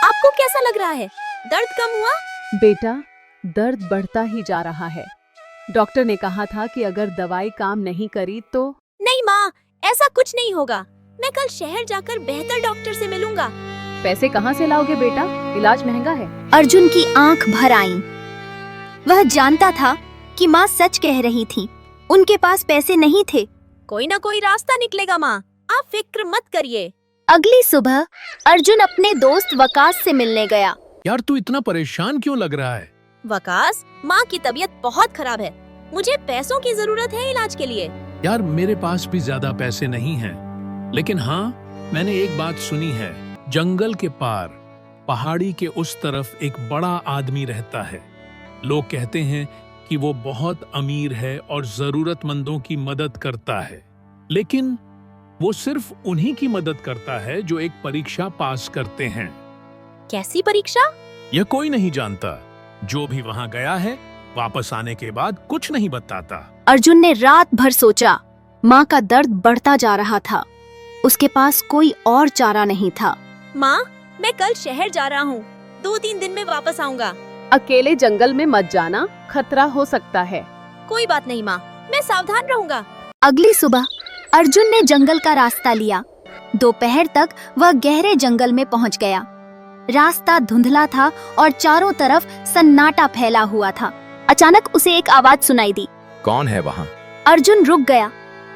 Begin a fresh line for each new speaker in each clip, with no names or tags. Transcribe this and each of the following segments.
आपको कैसा लग रहा है? दर्द कम हुआ?
बेटा, दर्द बढ़ता ही जा रहा है। डॉक्टर ने कहा था कि अगर दवाई काम नहीं करी तो।
नहीं माँ, ऐसा कुछ नहीं होगा। मैं कल शहर जाकर बेहतर डॉक्टर से मिलूंगा।
पैसे कहाँ से लाओगे बेटा? इलाज महंगा है।
अर्जुन की आंख भर आईं। वह जानता था कि माँ सच कह रही थी। उनके पास पैसे नहीं थे।
कोई ना कोई रास्ता निकलेगा माँ, आप फिक्र मत करिए।
अगली सुबह अर्जुन अपने दोस्त वकास से मिलने गया।
यार तू इतना परेशान क्यों लग रहा है?
वकास, माँ की तबीयत बहुत खराब है। मुझे पैसों की जरूरत है इलाज के लिए।
यार मेरे पास भी ज्यादा पैसे नहीं हैं, लेकिन हाँ, मैंने एक बात सुनी है। जंगल के पार, पहाड़ी के उस तरफ एक बड़ा आदमी रहता है। लोग कहते हैं कि वो बहुत अमीर है और जरूरतमंदों की मदद करता है, लेकिन वो सिर्फ उन्हीं की मदद करता है जो एक परीक्षा पास करते हैं।
कैसी परीक्षा?
यह कोई नहीं जानता। जो भी वहां गया है, वापस आने के बाद कुछ नहीं बताता।
अर्जुन ने रात भर सोचा। माँ का दर्द बढ़ता जा रहा था। उसके पास कोई और चारा नहीं था।
माँ, मैं कल शहर जा रहा हूँ। 2-3 दिन में वापस आऊँगा।
अकेले जंगल में मत जाना, खतरा हो सकता है।
कोई बात नहीं माँ, मैं सावधान रहूँगा।
अगली सुबह अर्जुन ने जंगल का रास्ता लिया। दोपहर तक वह गहरे जंगल में पहुंच गया। रास्ता धुंधला था और चारों तरफ सन्नाटा फैला हुआ था। अचानक उसे एक आवाज सुनाई दी।
कौन है वहाँ?
अर्जुन रुक गया।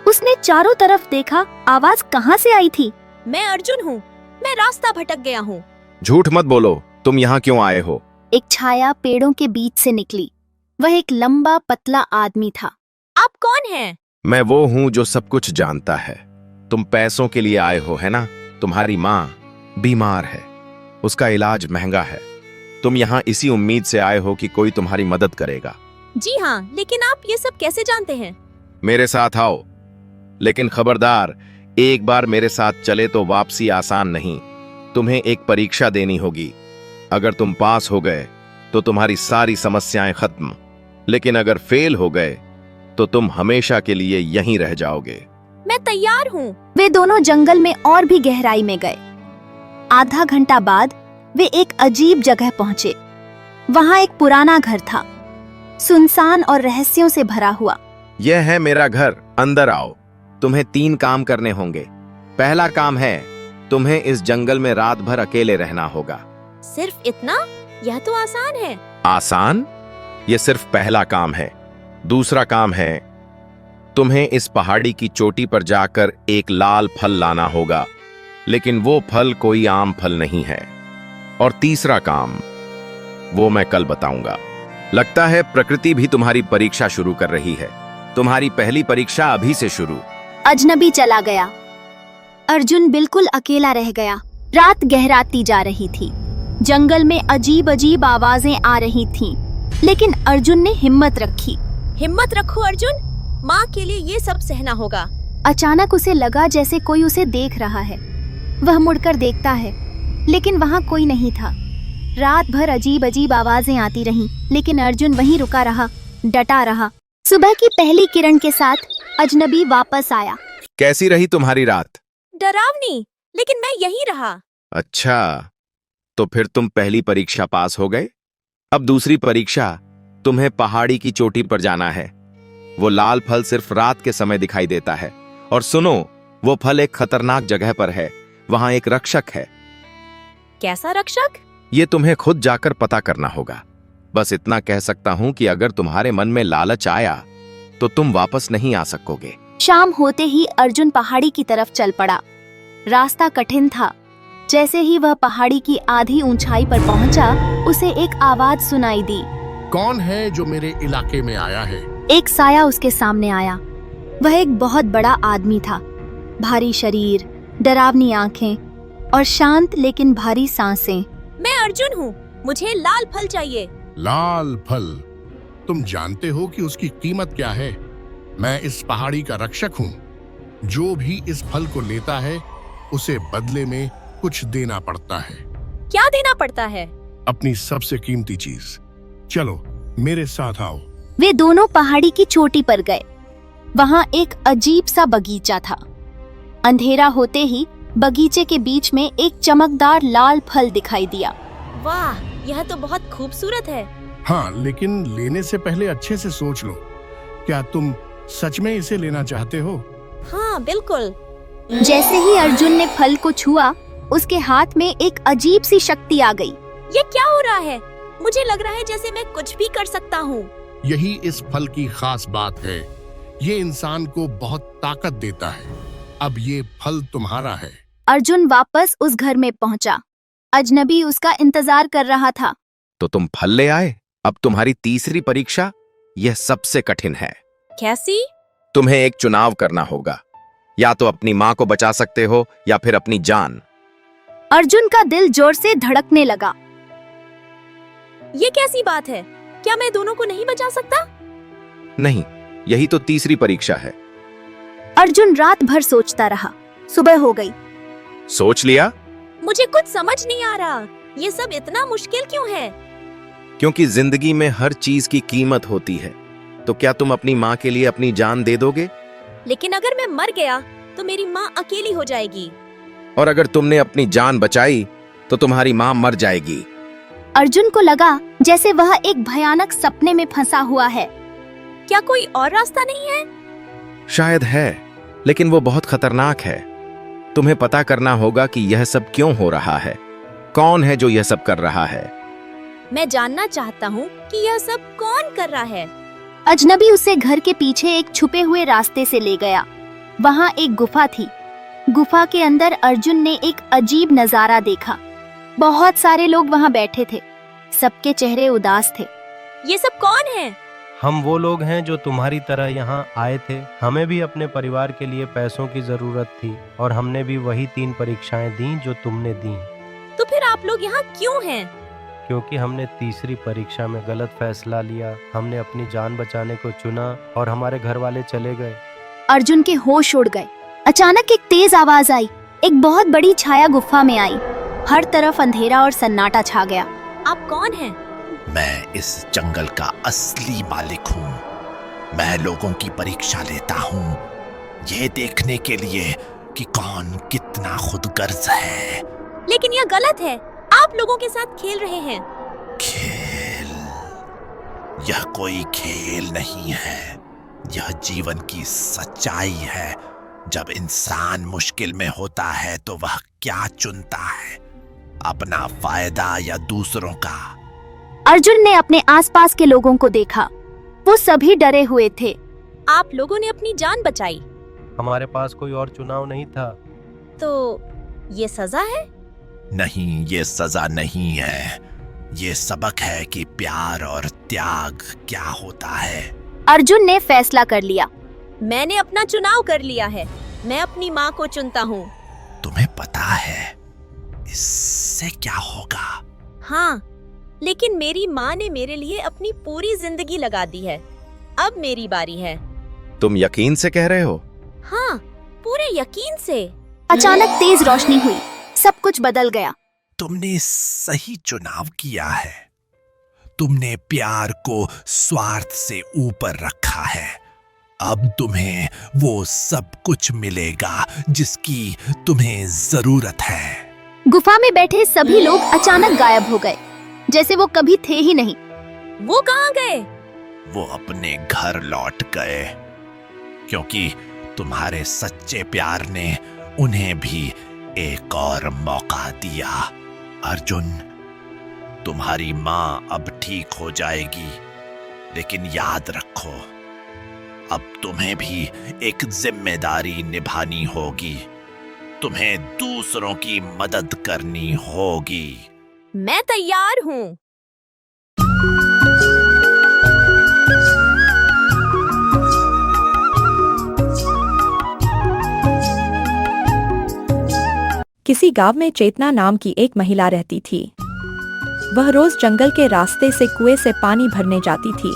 उसने चारों तरफ देखा। आवाज कहाँ से आई थी?
मैं अर्जुन हूँ। मैं रास्ता भटक गया हूँ।
झूठ मत बोलो, तुम यहाँ क्यों आए हो?
एक छाया पेड़ों के बीच से निकली। वह एक लंबा पतला आदमी था।
आप कौन हैं?
मैं वो हूँ जो सब कुछ जानता है। तुम पैसों के लिए आए हो, है ना? तुम्हारी माँ बीमार है, उसका इलाज महंगा है। तुम यहाँ इसी उम्मीद से आए हो कि कोई तुम्हारी मदद करेगा।
जी हाँ, लेकिन आप ये सब कैसे जानते हैं?
मेरे साथ आओ, लेकिन खबरदार, एक बार मेरे साथ चले तो वापसी आसान नहीं। तुम्हें एक परीक्षा देनी होगी। अगर तुम पास हो गए तो तुम्हारी सारी समस्याएं खत्म, लेकिन अगर फेल हो गए तो तुम हमेशा के लिए यहीं रह जाओगे।
मैं तैयार हूँ।
वे दोनों जंगल में और भी गहराई में गए। आधा घंटा बाद वे एक अजीब जगह पहुंचे। वहां एक पुराना घर था, सुनसान और रहस्यों से भरा हुआ।
यह है मेरा घर, अंदर आओ। तुम्हें 3 काम करने होंगे। पहला काम है, तुम्हें इस जंगल में रात भर अकेले रहना होगा।
सिर्फ इतना? यह तो आसान है।
आसान? यह सिर्फ पहला काम है। दूसरा काम है, तुम्हें इस पहाड़ी की चोटी पर जाकर एक लाल फल लाना होगा, लेकिन वो फल कोई आम फल नहीं है। और तीसरा काम, वो मैं कल बताऊंगा। लगता है प्रकृति भी तुम्हारी परीक्षा शुरू कर रही है। तुम्हारी पहली परीक्षा अभी से शुरू।
अजनबी चला गया। अर्जुन बिल्कुल अकेला रह गया। रात गहराती जा रही थी। जंगल में अजीब अजीब आवाजें आ रही थीं, लेकिन अर्जुन ने हिम्मत रखी।
हिम्मत रखो अर्जुन, माँ के लिए ये सब सहना होगा।
अचानक उसे लगा जैसे कोई उसे देख रहा है। वह मुड़कर देखता है, लेकिन वहाँ कोई नहीं था। रात भर अजीब अजीब आवाजें आती रहीं, लेकिन अर्जुन वहीं रुका रहा, डटा रहा। सुबह की पहली किरण के साथ अजनबी वापस आया।
कैसी रही तुम्हारी रात?
डरावनी, लेकिन मैं यहीं रहा।
अच्छा, तो फिर तुम पहली परीक्षा पास हो गए। अब दूसरी परीक्षा, तुम्हें पहाड़ी की चोटी पर जाना है। वो लाल फल सिर्फ रात के समय दिखाई देता है। और सुनो, वो फल एक खतरनाक जगह पर है। वहां एक रक्षक है।
कैसा रक्षक?
ये तुम्हें खुद जाकर पता करना होगा। बस इतना कह सकता हूं कि अगर तुम्हारे मन में लालच आया तो तुम वापस नहीं आ सकोगे।
शाम होते ही अर्जुन पहाड़ी की तरफ चल पड़ा। रास्ता कठिन था। जैसे ही वह पहाड़ी की आधी ऊंचाई पर पहुंचा, उसे एक आवाज सुनाई दी।
कौन है जो मेरे इलाके में आया है?
एक साया उसके सामने आया। वह एक बहुत बड़ा आदमी था। भारी शरीर, डरावनी आंखें और शांत लेकिन भारी सांसें।
मैं अर्जुन हूँ, मुझे लाल फल चाहिए।
लाल फल? तुम जानते हो कि उसकी कीमत क्या है? मैं इस पहाड़ी का रक्षक हूँ। जो भी इस फल को लेता है, उसे बदले में कुछ देना पड़ता है।
क्या देना पड़ता है?
अपनी सबसे कीमती चीज। चलो मेरे साथ आओ।
वे दोनों पहाड़ी की चोटी पर गए। वहां एक अजीब सा बगीचा था। अंधेरा होते ही बगीचे के बीच में एक चमकदार लाल फल दिखाई दिया।
वाह, यह तो बहुत खूबसूरत है।
हाँ, लेकिन लेने से पहले अच्छे से सोच लो, क्या तुम सच में इसे लेना चाहते हो?
हाँ, बिल्कुल।
जैसे ही अर्जुन ने फल को छुआ, उसके हाथ में एक अजीब सी शक्ति आ गई।
ये क्या हो रहा है? मुझे लग रहा है जैसे मैं कुछ भी कर सकता हूँ।
यही इस फल की खास बात है। ये इंसान को बहुत ताकत देता है। अब ये फल तुम्हारा है।
अर्जुन वापस उस घर में पहुंचा। अजनबी उसका इंतजार कर रहा था।
तो तुम फल ले आए। अब तुम्हारी तीसरी परीक्षा, यह सबसे कठिन है।
कैसी?
तुम्हें एक चुनाव करना होगा। या तो अपनी माँ को बचा सकते हो या फिर अपनी जान।
अर्जुन का दिल जोर से धड़कने लगा।
ये कैसी बात है? क्या मैं दोनों को नहीं बचा सकता?
नहीं, यही तो तीसरी परीक्षा है।
अर्जुन रात भर सोचता रहा। सुबह हो गई।
सोच लिया?
मुझे कुछ समझ नहीं आ रहा। ये सब इतना मुश्किल क्यों है?
क्योंकि जिंदगी में हर चीज की कीमत होती है। तो क्या तुम अपनी माँ के लिए अपनी जान दे दोगे?
लेकिन अगर मैं मर गया तो मेरी माँ अकेली हो जाएगी।
और अगर तुमने अपनी जान बचाई तो तुम्हारी माँ मर जाएगी।
अर्जुन को लगा जैसे वह एक भयानक सपने में फंसा हुआ है।
क्या कोई और रास्ता नहीं है?
शायद है, लेकिन वो बहुत खतरनाक है। तुम्हें पता करना होगा कि यह सब क्यों हो रहा है। कौन है जो यह सब कर रहा है?
मैं जानना चाहता हूँ कि यह सब कौन कर रहा है।
अजनबी उसे घर के पीछे एक छुपे हुए रास्ते से ले गया। वहाँ एक गुफा थी। गुफा के अंदर अर्जुन ने एक अजीब नजारा देखा। बहुत सारे लोग वहाँ बैठे थे। सबके चेहरे उदास थे।
ये सब कौन है?
हम वो लोग हैं जो तुम्हारी तरह यहाँ आए थे। हमें भी अपने परिवार के लिए पैसों की जरूरत थी और हमने भी वही 3 परीक्षाएं दी जो तुमने दी।
तो फिर आप लोग यहाँ क्यों हैं?
क्योंकि हमने तीसरी परीक्षा में गलत फैसला लिया। हमने अपनी जान बचाने को चुना और हमारे घर वाले चले गए।
अर्जुन के होश उड़ गए। अचानक एक तेज आवाज आई। एक बहुत बड़ी छाया गुफा में आई। हर तरफ अंधेरा और सन्नाटा छा गया।
आप कौन हैं?
मैं इस जंगल का असली मालिक हूँ। मैं लोगों की परीक्षा लेता हूँ, ये देखने के लिए कि कौन कितना खुदगर्ज है।
लेकिन यह गलत है। आप लोगों के साथ खेल रहे हैं।
खेल? यह कोई खेल नहीं है। यह जीवन की सच्चाई है। जब इंसान मुश्किल में होता है तो वह क्या चुनता है, अपना फायदा या दूसरों का?
अर्जुन ने अपने आसपास के लोगों को देखा। वो सभी डरे हुए थे।
आप लोगों ने अपनी जान बचाई।
हमारे पास कोई और चुनाव नहीं था।
तो ये सजा है?
नहीं, ये सजा नहीं है। ये सबक है कि प्यार और त्याग क्या होता है।
अर्जुन ने फैसला कर लिया।
मैंने अपना चुनाव कर लिया है। मैं अपनी माँ को चुनता हूँ।
तुम्हें पता है इससे क्या होगा?
हाँ, लेकिन मेरी माँ ने मेरे लिए अपनी पूरी जिंदगी लगा दी है। अब मेरी बारी है।
तुम यकीन से कह रहे हो?
हाँ, पूरे यकीन से।
अचानक तेज रोशनी हुई। सब कुछ बदल गया।
तुमने सही चुनाव किया है। तुमने प्यार को स्वार्थ से ऊपर रखा है। अब तुम्हें वो सब कुछ मिलेगा जिसकी तुम्हें जरूरत है।
गुफा में बैठे सभी लोग अचानक गायब हो गए, जैसे वो कभी थे ही नहीं।
वो कहाँ गए?
वो अपने घर लौट गए, क्योंकि तुम्हारे सच्चे प्यार ने उन्हें भी एक और मौका दिया। अर्जुन, तुम्हारी माँ अब ठीक हो जाएगी, लेकिन याद रखो, अब तुम्हें भी एक जिम्मेदारी निभानी होगी। तुम्हें दूसरों की मदद करनी होगी।
मैं तैयार हूँ।
किसी गांव में चेतना नाम की एक महिला रहती थी। वह रोज जंगल के रास्ते से कुएं से पानी भरने जाती थी।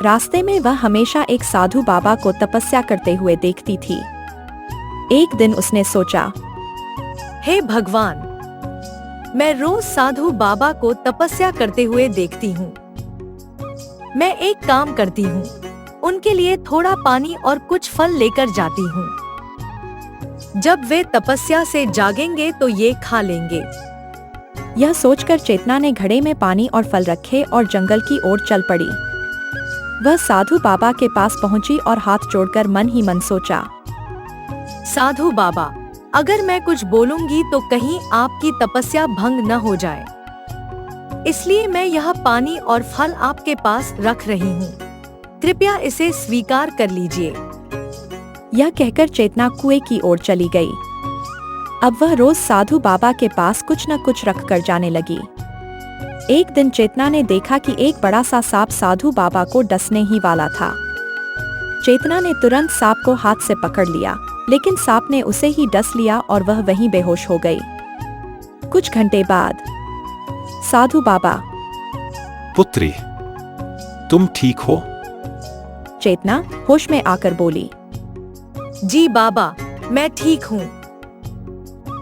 रास्ते में वह हमेशा एक साधु बाबा को तपस्या करते हुए देखती थी। एक दिन उसने सोचा,
हे भगवान, मैं रोज साधु बाबा को तपस्या करते हुए देखती हूँ। मैं एक काम करती हूँ, उनके लिए थोड़ा पानी और कुछ फल लेकर जाती हूँ। जब वे तपस्या से जागेंगे तो ये खा लेंगे।
यह सोचकर चेतना ने घड़े में पानी और फल रखे और जंगल की ओर चल पड़ी। वह साधु बाबा के पास पहुंची और हाथ जोड़कर मन ही मन सोचा,
साधु बाबा, अगर मैं कुछ बोलूंगी तो कहीं आपकी तपस्या भंग न हो जाए, इसलिए मैं यह पानी और फल आपके पास रख रही हूँ। कृपया इसे स्वीकार कर लीजिए।
यह कहकर चेतना कुएं की ओर चली गई। अब वह रोज साधु बाबा के पास कुछ न कुछ रख कर जाने लगी। एक दिन चेतना ने देखा कि एक बड़ा सा सांप साधु बाबा को डसने ही वाला था। चेतना ने तुरंत सांप को हाथ से पकड़ लिया, लेकिन सांप ने उसे ही डस लिया और वह वहीं बेहोश हो गई। कुछ घंटे बाद साधु बाबा,
पुत्री, तुम ठीक हो?
चेतना होश में आकर बोली,
जी बाबा, मैं ठीक हूँ।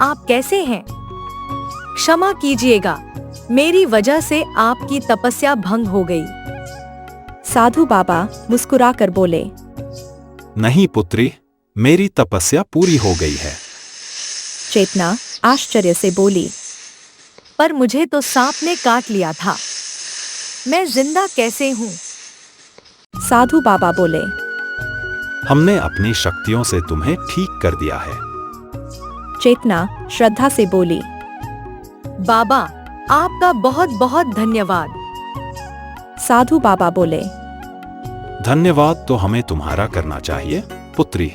आप कैसे हैं? क्षमा कीजिएगा, मेरी वजह से आपकी तपस्या भंग हो गई।
साधु बाबा मुस्कुराकर बोले,
नहीं पुत्री, मेरी तपस्या पूरी हो गई है।
चेतना आश्चर्य से बोली,
पर मुझे तो सांप ने काट लिया था, मैं जिंदा कैसे हूँ?
साधु बाबा बोले,
हमने अपनी शक्तियों से तुम्हें ठीक कर दिया है।
चेतना श्रद्धा से बोली,
बाबा, आपका बहुत बहुत धन्यवाद।
साधु बाबा बोले,
धन्यवाद तो हमें तुम्हारा करना चाहिए पुत्री।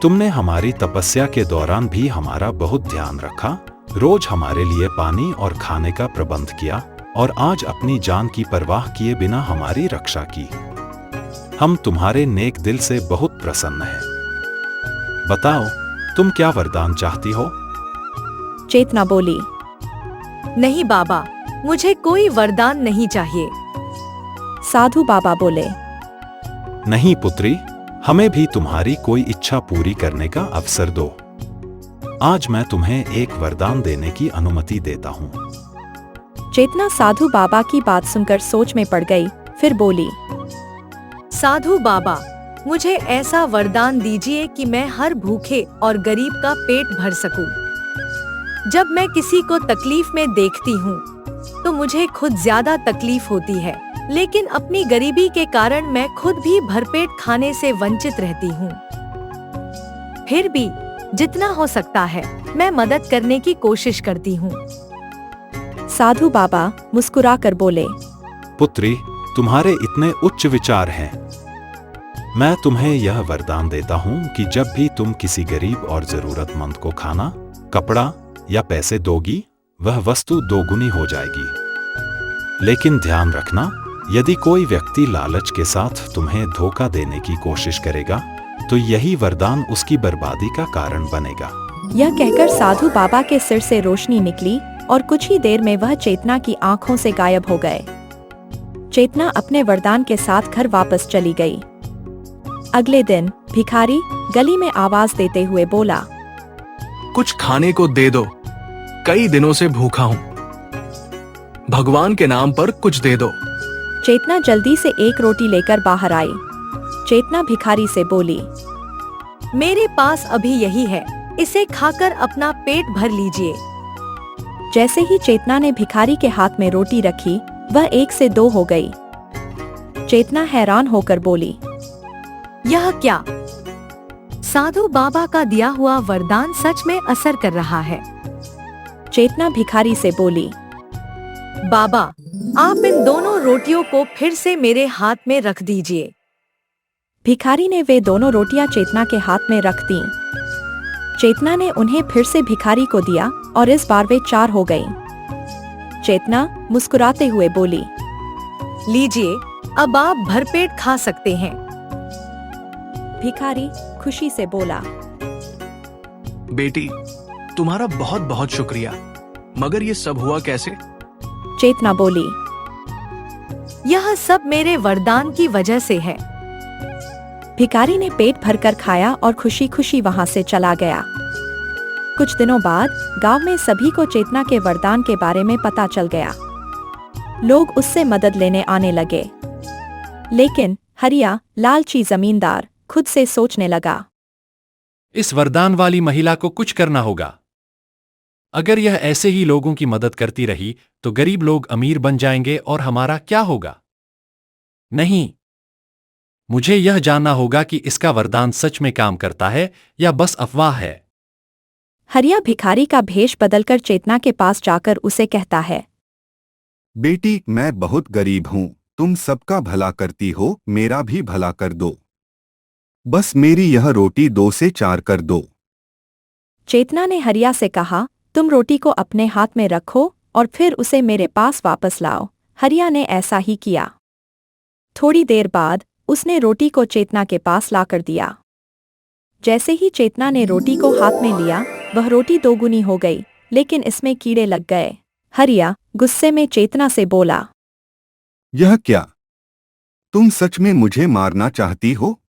तुमने हमारी तपस्या के दौरान भी हमारा बहुत ध्यान रखा, रोज हमारे लिए पानी और खाने का प्रबंध किया और आज अपनी जान की परवाह किए बिना हमारी रक्षा की। हम तुम्हारे नेक दिल से बहुत प्रसन्न हैं। बताओ, तुम क्या वरदान चाहती हो?
चेतना बोली,
नहीं बाबा, मुझे कोई वरदान नहीं चाहिए।
साधु बाबा बोले,
नहीं पुत्री, हमें भी तुम्हारी कोई इच्छा पूरी करने का अवसर दो। आज मैं तुम्हें एक वरदान देने की अनुमति देता हूँ।
चेतना साधु बाबा की बात सुनकर सोच में पड़ गई, फिर बोली,
साधु बाबा, मुझे ऐसा वरदान दीजिए कि मैं हर भूखे और गरीब का पेट भर सकूं। जब मैं किसी को तकलीफ में देखती हूँ तो मुझे खुद ज्यादा तकलीफ होती है, लेकिन अपनी गरीबी के कारण मैं खुद भी भरपेट खाने से वंचित रहती हूँ। फिर भी जितना हो सकता है मैं मदद करने की कोशिश करती हूँ।
साधु बाबा मुस्कुराकर बोले,
पुत्री, तुम्हारे इतने उच्च विचार हैं। मैं तुम्हें यह वरदान देता हूँ कि जब भी तुम किसी गरीब और जरूरतमंद को खाना, कपड़ा या पैसे दोगी, वह वस्तु दोगुनी हो जाएगी। लेकिन ध्यान रखना, यदि कोई व्यक्ति लालच के साथ तुम्हें धोखा देने की कोशिश करेगा तो यही वरदान उसकी बर्बादी का कारण बनेगा।
यह कहकर साधु बाबा के सिर से रोशनी निकली और कुछ ही देर में वह चेतना की आंखों से गायब हो गए। चेतना अपने वरदान के साथ घर वापस चली गई। अगले दिन भिखारी गली में आवाज देते हुए बोला,
कुछ खाने को दे दो, कई दिनों से भूखा हूँ। भगवान के नाम पर कुछ दे दो।
चेतना जल्दी से एक रोटी लेकर बाहर आई। चेतना भिखारी से बोली,
मेरे पास अभी यही है, इसे खाकर अपना पेट भर लीजिए।
जैसे ही चेतना ने भिखारी के हाथ में रोटी रखी, वह 1 से 2 हो गई। चेतना हैरान होकर बोली,
यह क्या? साधु बाबा का दिया हुआ वरदान सच में असर कर रहा है।
चेतना भिखारी से बोली,
बाबा, आप इन दोनों रोटियों को फिर से मेरे हाथ में रख दीजिए।
भिखारी ने वे दोनों रोटियां चेतना के हाथ में रख दी। चेतना ने उन्हें फिर से भिखारी को दिया और इस बार वे 4 हो गईं। चेतना मुस्कुराते हुए बोली,
लीजिए, अब आप भरपेट खा सकते हैं।
भिखारी खुशी से बोला,
बेटी, तुम्हारा बहुत बहुत शुक्रिया, मगर ये सब हुआ कैसे?
चेतना बोली,
यह सब मेरे वरदान की वजह से है।
भिखारी ने पेट भरकर खाया और खुशी खुशी वहां से चला गया। कुछ दिनों बाद गांव में सभी को चेतना के वरदान के बारे में पता चल गया। लोग उससे मदद लेने आने लगे। लेकिन हरिया लालची जमींदार खुद से सोचने लगा,
इस वरदान वाली महिला को कुछ करना होगा। अगर यह ऐसे ही लोगों की मदद करती रही तो गरीब लोग अमीर बन जाएंगे और हमारा क्या होगा? नहीं, मुझे यह जानना होगा कि इसका वरदान सच में काम करता है या बस अफवाह है।
हरिया भिखारी का भेष बदलकर चेतना के पास जाकर उसे कहता है,
बेटी, मैं बहुत गरीब हूँ, तुम सबका भला करती हो, मेरा भी भला कर दो। बस मेरी यह रोटी 2 से 4 कर दो।
चेतना ने हरिया से कहा, तुम रोटी को अपने हाथ में रखो और फिर उसे मेरे पास वापस लाओ। हरिया ने ऐसा ही किया। थोड़ी देर बाद उसने रोटी को चेतना के पास लाकर दिया। जैसे ही चेतना ने रोटी को हाथ में लिया, वह रोटी 2 गुनी हो गई, लेकिन इसमें कीड़े लग गए। हरिया गुस्से में चेतना से बोला,
यह क्या? तुम सच में मुझे मारना चाहती हो?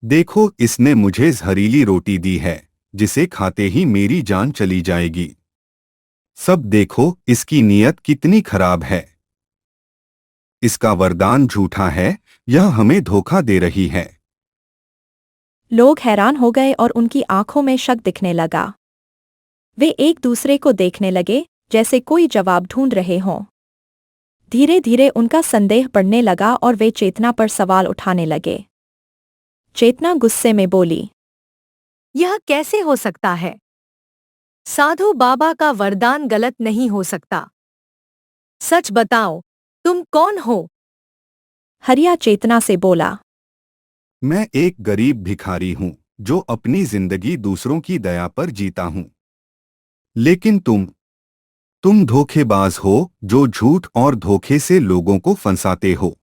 देखो, इसने मुझे जहरीली रोटी दी है, जिसे खाते ही मेरी जान चली जाएगी। सब देखो, इसकी नीयत कितनी खराब है। इसका वरदान झूठा है, यह हमें धोखा दे रही है।
लोग हैरान हो गए और उनकी आंखों में शक दिखने लगा। वे एक दूसरे को देखने लगे जैसे कोई जवाब ढूंढ रहे हों। धीरे धीरे उनका संदेह बढ़ने लगा और वे चेतना पर सवाल उठाने लगे। चेतना गुस्से में बोली,
यह कैसे हो सकता है? साधु बाबा का वरदान गलत नहीं हो सकता। सच बताओ, तुम कौन हो?
हरिया चेतना से बोला,
मैं एक गरीब भिखारी हूँ जो अपनी जिंदगी दूसरों की दया पर जीता हूँ। लेकिन तुम धोखेबाज हो जो झूठ और धोखे से लोगों को फंसाते हो।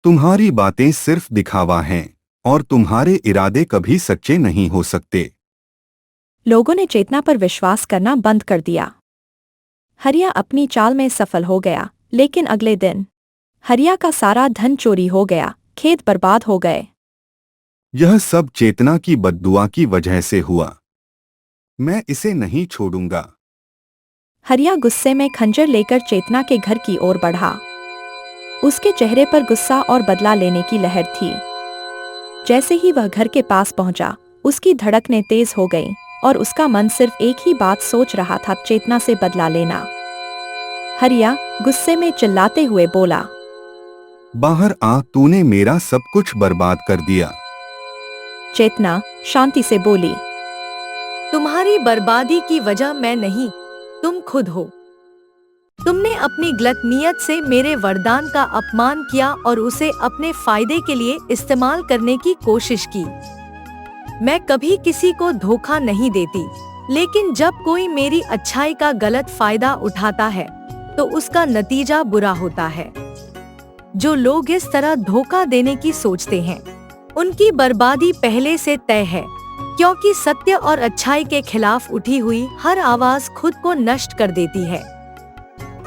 तुम्हारी बातें सिर्फ दिखावा हैं और तुम्हारे इरादे कभी सच्चे नहीं हो सकते।
लोगों ने चेतना पर विश्वास करना बंद कर दिया। हरिया अपनी चाल में सफल हो गया, लेकिन अगले दिन हरिया का सारा धन चोरी हो गया, खेत बर्बाद हो गए।
यह सब चेतना की बद्दुआ की वजह से हुआ। मैं इसे नहीं छोड़ूंगा।
हरिया गुस्से में खंजर लेकर चेतना के घर की ओर बढ़ा। उसके चेहरे पर गुस्सा और बदला लेने की लहर थी। जैसे ही वह घर के पास पहुंचा, उसकी धड़कनें तेज हो गईं और उसका मन सिर्फ एक ही बात सोच रहा था, चेतना से बदला लेना। हरिया गुस्से में चिल्लाते हुए बोला,
बाहर आ, तूने मेरा सब कुछ बर्बाद कर दिया।
चेतना शांति से बोली,
तुम्हारी बर्बादी की वजह मैं नहीं, तुम खुद हो। तुमने अपनी गलत नीयत से मेरे वरदान का अपमान किया और उसे अपने फायदे के लिए इस्तेमाल करने की कोशिश की। मैं कभी किसी को धोखा नहीं देती, लेकिन जब कोई मेरी अच्छाई का गलत फायदा उठाता है तो उसका नतीजा बुरा होता है। जो लोग इस तरह धोखा देने की सोचते हैं, उनकी बर्बादी पहले से तय है, क्योंकि सत्य और अच्छाई के खिलाफ उठी हुई हर आवाज खुद को नष्ट कर देती है।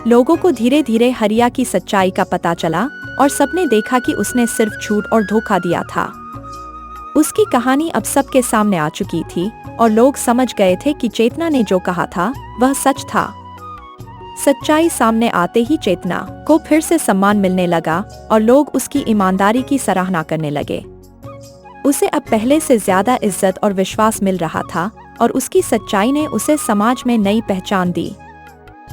लोगों को धीरे धीरे हरिया की सच्चाई का पता चला और सबने देखा कि उसने सिर्फ झूठ और धोखा दिया था। उसकी कहानी अब सबके सामने आ चुकी थी और लोग समझ गए थे कि चेतना ने जो कहा था वह सच था। सच्चाई सामने आते ही चेतना को फिर से सम्मान मिलने लगा और लोग उसकी ईमानदारी की सराहना करने लगे। उसे अब पहले से ज्यादा इज्जत और विश्वास मिल रहा था और उसकी सच्चाई ने उसे समाज में नई पहचान दी।